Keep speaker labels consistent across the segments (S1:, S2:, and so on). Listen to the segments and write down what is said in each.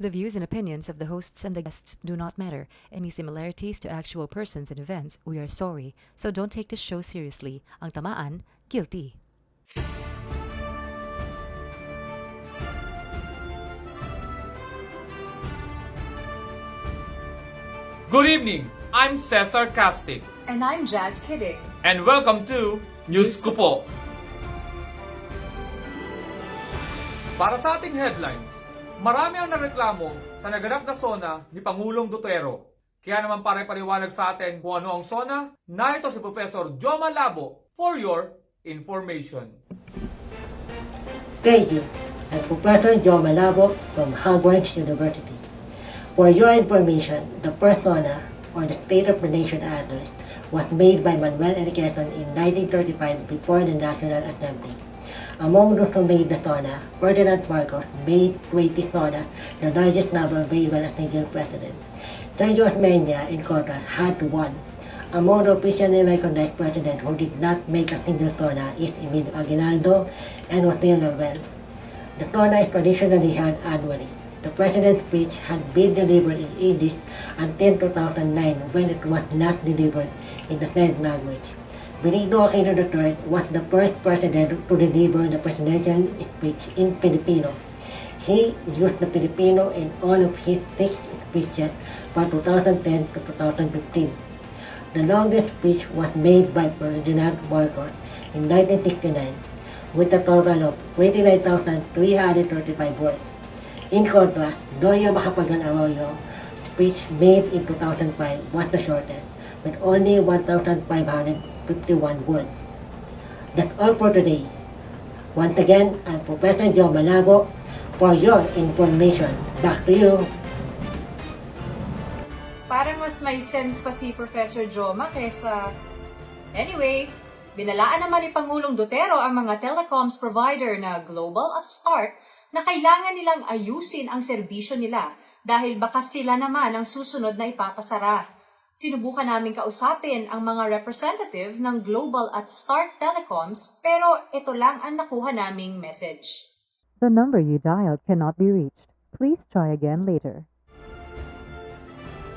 S1: The views and opinions of the hosts and the guests do not matter. Any similarities to actual persons and events, we are sorry. So don't take this show seriously. Ang tamaan, guilty.
S2: Good evening, I'm Cesar Castic.
S3: And I'm Jazz Kidding.
S2: And welcome to News ko po. Para sa ating headlines, marami ang nareklamo sa naganap na SONA ni Pangulong Duterte. Kaya naman pare-pariwanag sa atin kung ano ang SONA, na ito si Professor Jo Malabo for your information.
S4: Thank you. I'm Professor Jo Malabo from Harvard University. For your information, the first SONA, or the State of the Nation address, was made by Manuel L. Quezon in 1935 before the National Assembly. Among those who made the SONA, Ferdinand Marcos made 20 SONA, the largest number made by a single president. Sergio Osmeña, in contrast, had one. Among the officially recognized presidents who did not make a single SONA is Emilio Aguinaldo and Jose Laurel. The SONA is traditionally held annually. The president's speech had been delivered in English until 2009 when it was last delivered in the same language. Benigno Aquino III was the first president to deliver the presidential speech in Filipino. He used the Filipino in all of his 6 speeches from 2010 to 2015. The longest speech was made by Ferdinand Marcos in 1969 with a total of 29,335 words. In contrast, Doria Macapagal Arroyo's speech made in 2005 was the shortest, with only 1,551 words. That's all for today. Once again, I'm Professor Jo Malabo for your information. Back to you.
S3: Parang mas may sense pa si Professor Joma kesa... Anyway, binalaan naman ni Pangulong Duterte ang mga telecoms provider na Global at Start na kailangan nilang ayusin ang serbisyo nila dahil baka sila naman ang susunod na ipapasara. Sinubukan namin kausapin ang mga representative ng Global at Start Telecoms pero ito lang ang nakuha naming message.
S1: The number you dialed cannot be reached. Please try again later.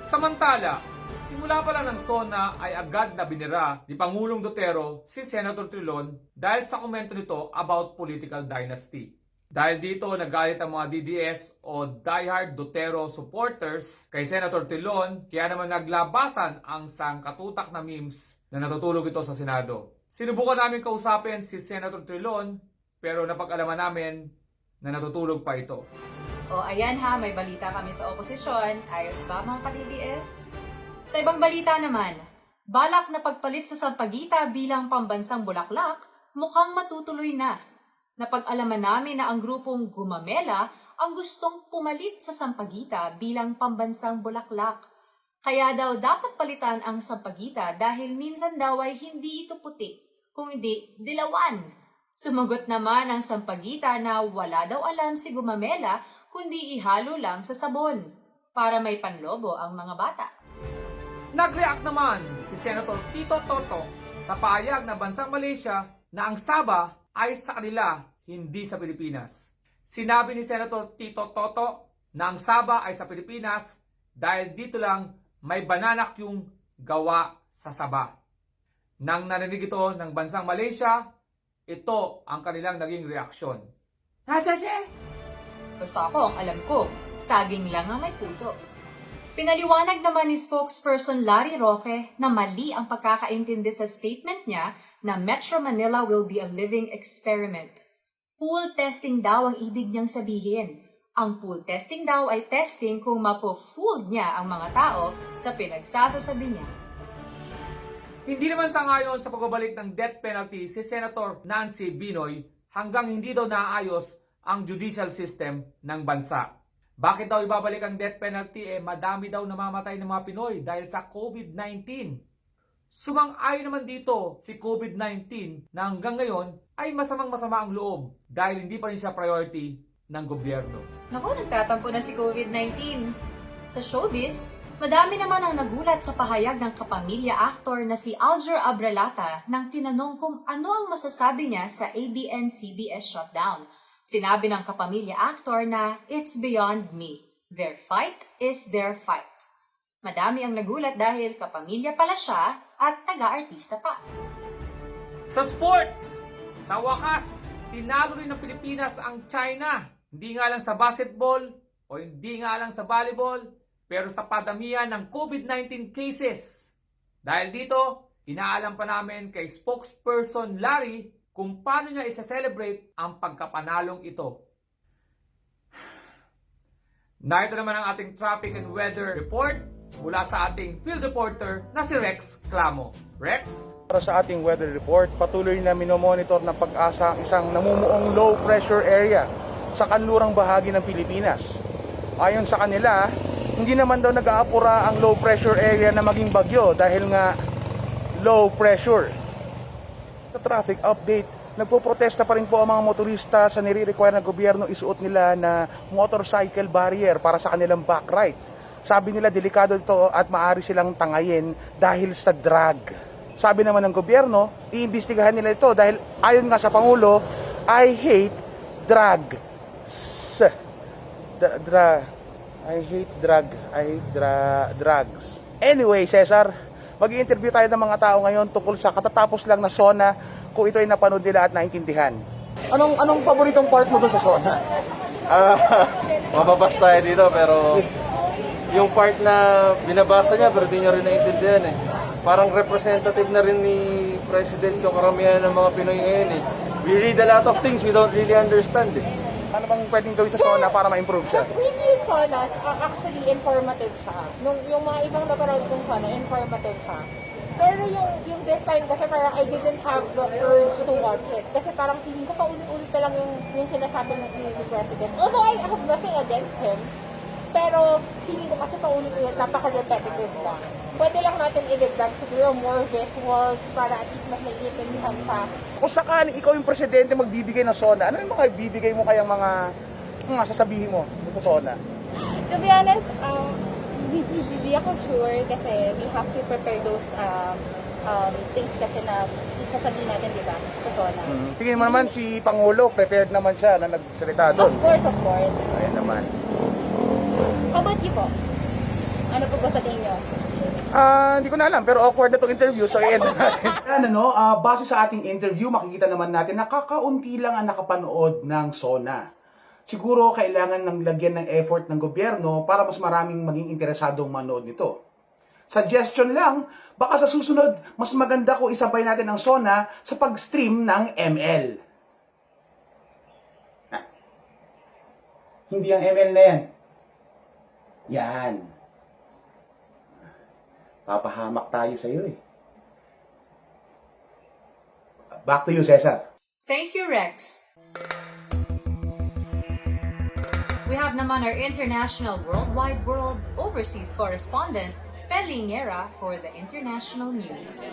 S2: Samantala, simula pa lang ng SONA ay agad na binira ni Pangulong Duterte si Senator Trilon dahil sa komento nito about political dynasty. Dahil dito, nagalit ang mga DDS o diehard Duterte supporters kay Senator Trilon, kaya naman naglabasan ang sangkatutak na memes na natutulog ito sa Senado. Sinubukan namin kausapin si Senator Trilon, pero napag-alaman namin na natutulog pa ito.
S3: O ayan ha, may balita kami sa oposisyon. Ayos ba mga ka-DDS? Sa ibang balita naman, balak na pagpalit sa Sampaguita bilang pambansang bulaklak, mukhang matutuloy na. Napag-alaman namin na ang grupong Gumamela ang gustong pumalit sa Sampaguita bilang pambansang bulaklak. Kaya daw dapat palitan ang Sampaguita dahil minsan daw ay hindi ito puti, kung hindi dilawan. Sumagot naman ang Sampaguita na wala daw alam si Gumamela kundi ihalo lang sa sabon para may panlobo ang mga bata.
S2: Nag-react naman si Senator Tito Toto sa pahayag ng bansang Malaysia na ang Sabah ay sa kanila, hindi sa Pilipinas. Sinabi ni Senator Tito Toto na ang Sabah ay sa Pilipinas dahil dito lang may bananak yung gawa sa Sabah. Nang narinig ito ng bansang Malaysia, ito ang kanilang naging reaksyon.
S3: Basta ako, ang alam ko, saging lang ang may puso. Pinaliwanag naman ni spokesperson Larry Roque na mali ang pagkakaintindi sa statement niya na Metro Manila will be a living experiment. Pool testing daw ang ibig niyang sabihin. Ang pool testing daw ay testing kung mapo-fool niya ang mga tao sa pinagsasasabi niya.
S2: Hindi naman sangayon sa pagbabalik ng death penalty si Senator Nancy Binoy hanggang hindi daw naayos ang judicial system ng bansa. Bakit daw ibabalik ang death penalty? Madami daw namamatay ng mga Pinoy dahil sa COVID-19. Sumang-ayon naman dito si COVID-19 na hanggang ngayon ay masamang-masama ang loob dahil hindi pa rin siya priority ng gobyerno.
S3: Naku, nagtatampo na si COVID-19. Sa showbiz, madami naman ang nagulat sa pahayag ng kapamilya actor na si Alger Abrelata nang tinanong kung ano ang masasabi niya sa ABS-CBN shutdown. Sinabi ng kapamilya actor na it's beyond me. Their fight is their fight. Madami ang nagulat dahil kapamilya pala siya at taga-artista pa.
S2: Sa sports, sa wakas, tinalo rin ng Pilipinas ang China. Hindi nga lang sa basketball o hindi nga lang sa volleyball, pero sa padamihan ng COVID-19 cases. Dahil dito, inaalam pa namin kay spokesperson Larry kung paano niya isa-celebrate ang pagkapanalong ito. Narito naman ang ating traffic and weather report mula sa ating field reporter na si Rex Clamo. Rex?
S5: Para sa ating weather report, patuloy na minomonitor ng pag-asa ang isang namumuong low pressure area sa kanlurang bahagi ng Pilipinas. Ayon sa kanila, hindi naman daw nag-aapura ang low pressure area na maging bagyo dahil nga low pressure. Sa traffic update, nagpoprotesta pa rin po ang mga motorista sa nire-require ng gobyerno isuot nila na motorcycle barrier para sa kanilang back right. Sabi nila delikado ito at maaari silang tangayin dahil sa drag. Sabi naman ng gobyerno, iimbestigahan nila ito dahil ayon nga sa Pangulo, I hate drag. I hate drugs. Anyway, Cesar, mag-i-interview tayo ng mga tao ngayon tungkol sa katatapos lang na SONA kung ito ay napanood nila at naintindihan. Anong paboritong part mo doon sa SONA?
S6: Mababas tayo dito pero yung part na binabasa niya pero di niya rin naintindihan eh. Parang representative na rin ni President yung karamihan ng mga Pinoy ngayon eh. We read a lot of things we don't really understand eh.
S5: Ano bang pwedeng gawin sa SONA para ma-improve siya?
S7: With yung SONA, actually informative siya. Yung mga ibang napanood kong SONA, informative siya. Pero yung this time kasi parang I didn't have the urge to watch it. Kasi parang feeling ko paulit-ulit na lang yung sinasabi ni President. Although I have nothing against him, pero feeling ko kasi paulit-ulit, napaka-repetitive na. Pwede lang natin i-deduct siguro more visuals para at least mas naiintindihan siya.
S5: Kung sakaling ikaw yung presidente magbibigay ng SONA, ano yung mga bibigay mo kayang mga sasabihin mo sa SONA?
S7: To be honest, hindi ako sure kasi we have to prepare those things kasi na sasabihin natin, di ba, sa SONA.
S5: Tingin mo naman si Pangulo, prepared naman siya na nagsalita doon.
S7: Of course, of course.
S5: Ayun naman.
S7: How about you po? Ano po ba sa tingin nyo?
S5: Hindi ko na alam, pero awkward na itong interview, so i-end natin. Base sa ating interview, makikita naman natin na kakaunti lang ang nakapanood ng SONA. Siguro kailangan ng lagyan ng effort ng gobyerno para mas maraming maging interesadong manood nito. Suggestion lang, baka sa susunod, mas maganda kung isabay natin ang SONA sa pag-stream ng ML. Hindi ang ML na yan. Yan. Papahamak tayo sa iyo eh. Back to you, Cesar.
S3: Thank you, Rex. We have naman our international worldwide world overseas correspondent, Felingera, for the international news.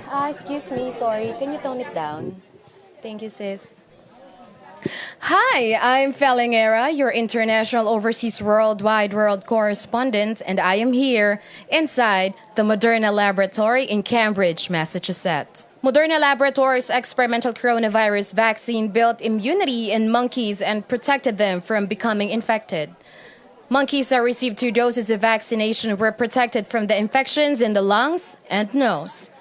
S8: Excuse me, sorry. Can you tone it down? Thank you, sis. Hi, I'm Felingera, your international overseas worldwide world correspondent, and I am here inside the Moderna Laboratory in Cambridge, Massachusetts. Moderna Laboratory's experimental coronavirus vaccine built immunity in monkeys and protected them from becoming infected. Monkeys that received 2 doses of vaccination were protected from the infections in the lungs and nose.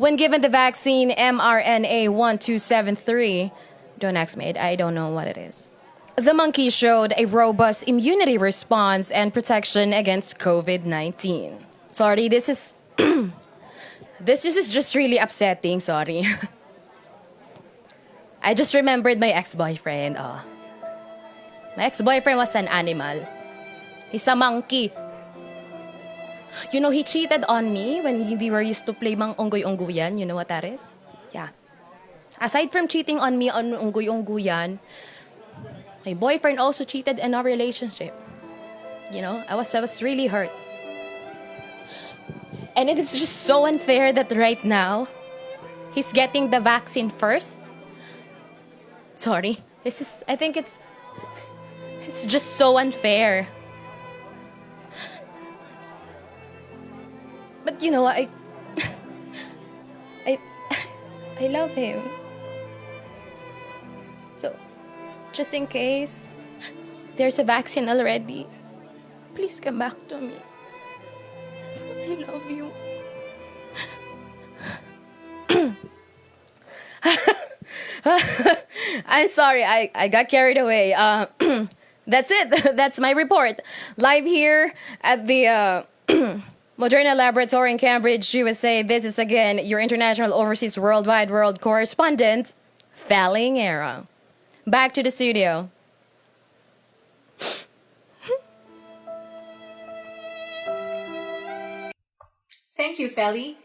S8: When given the vaccine mRNA 1273, don't ask me, I don't know what it is. The monkey showed a robust immunity response and protection against COVID-19. Sorry, this is this is just really upsetting, sorry. I just remembered my ex-boyfriend. Oh. My ex-boyfriend was an animal. He's a monkey. You know, he cheated on me when we were used to play mang unggoy-ungguyan. You know what that is? Yeah. Aside from cheating on me on unggoy-ungguyan, my boyfriend also cheated in our relationship. You know, I was really hurt. And it is just so unfair that right now, he's getting the vaccine first. Sorry. I think it's just so unfair. But you know, I love him. So, just in case there's a vaccine already, please come back to me. I love you. I'm sorry, I got carried away. That's it. That's my report. Live here at the Moderna Laboratory in Cambridge, USA. This is again your international, overseas, worldwide world correspondent, Gagalingan. Back to the studio.
S3: Thank you, Feli.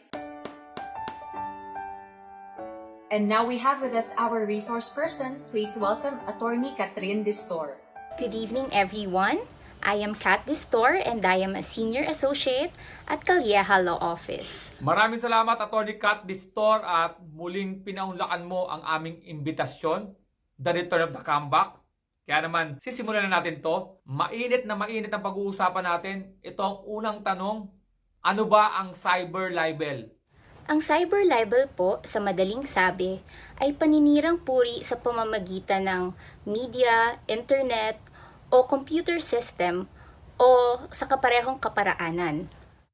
S3: And now we have with us our resource person. Please welcome Attorney Catherine Distor.
S9: Good evening, everyone. I am Kat Distor and I am a Senior Associate at CALLEJA Law Office.
S2: Maraming salamat, Attorney Kat Distor, at muling pinaunlakan mo ang aming imbitasyon, the return of the comeback. Kaya naman, sisimulan na natin to. Mainit na mainit ang pag-uusapan natin. Ito ang unang tanong, ano ba ang cyber libel?
S9: Ang cyber libel po, sa madaling sabi, ay paninirang puri sa pamamagitan ng media, internet, o computer system o sa kaparehong kaparaanan.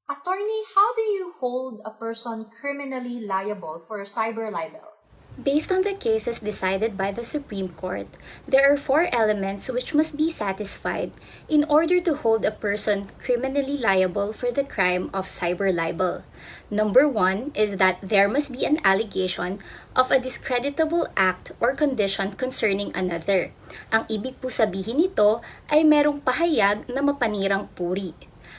S3: Attorney, how do you hold a person criminally liable for cyber libel?
S9: Based on the cases decided by the Supreme Court, there are 4 elements which must be satisfied in order to hold a person criminally liable for the crime of cyber libel. Number 1 is that there must be an allegation of a discreditable act or condition concerning another. Ang ibig po sabihin nito ay merong pahayag na mapanirang puri.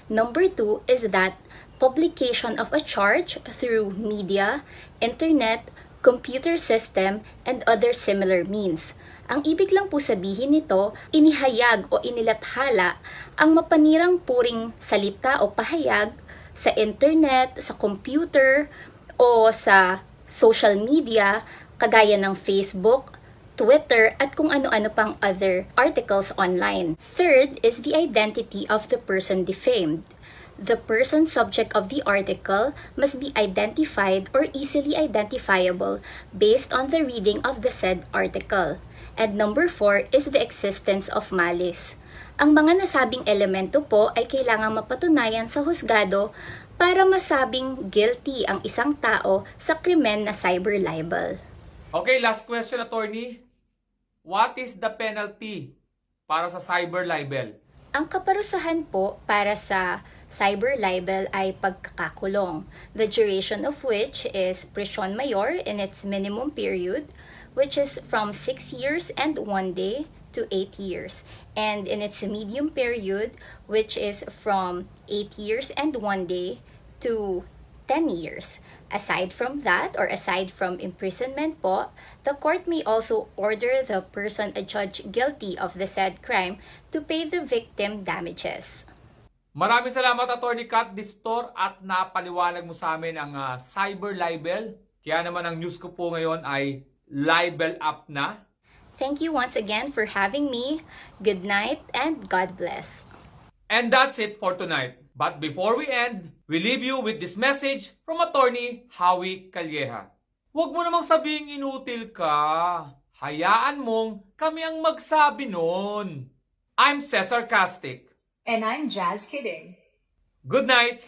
S9: Number 2 is that publication of a charge through media, internet, computer system, and other similar means. Ang ibig lang po sabihin nito, inihayag o inilathala ang mapanirang puring salita o pahayag sa internet, sa computer, o sa social media, kagaya ng Facebook, Twitter, at kung ano-ano pang other articles online. Third is the identity of the person defamed. The person subject of the article must be identified or easily identifiable based on the reading of the said article. And number 4 is the existence of malice. Ang mga nasabing elemento po ay kailangang mapatunayan sa husgado para masabing guilty ang isang tao sa krimen na cyber libel.
S2: Okay, last question, Attorney. What is the penalty para sa cyber libel?
S9: Ang kaparusahan po para sa cyber libel ay pagkakakulong, the duration of which is prisión mayor in its minimum period, which is from 6 years and 1 day to 8 years, and in its medium period, which is from 8 years and 1 day to 10 years. Aside from that, or aside from imprisonment po, the court may also order the person adjudged guilty of the said crime to pay the victim damages.
S2: Maraming salamat, Attorney Kat Distor, at napaliwanag mo sa amin ang cyber libel. Kaya naman ang news ko po ngayon ay libel up na.
S9: Thank you once again for having me. Good night and God bless.
S2: And that's it for tonight. But before we end, we leave you with this message from Attorney Howie Calleja. Huwag mo namang sabihing inutil ka. Hayaan mong kami ang magsabi nun. I'm Cesar Castic.
S3: And I'm Jazz Kidding.
S2: Good night!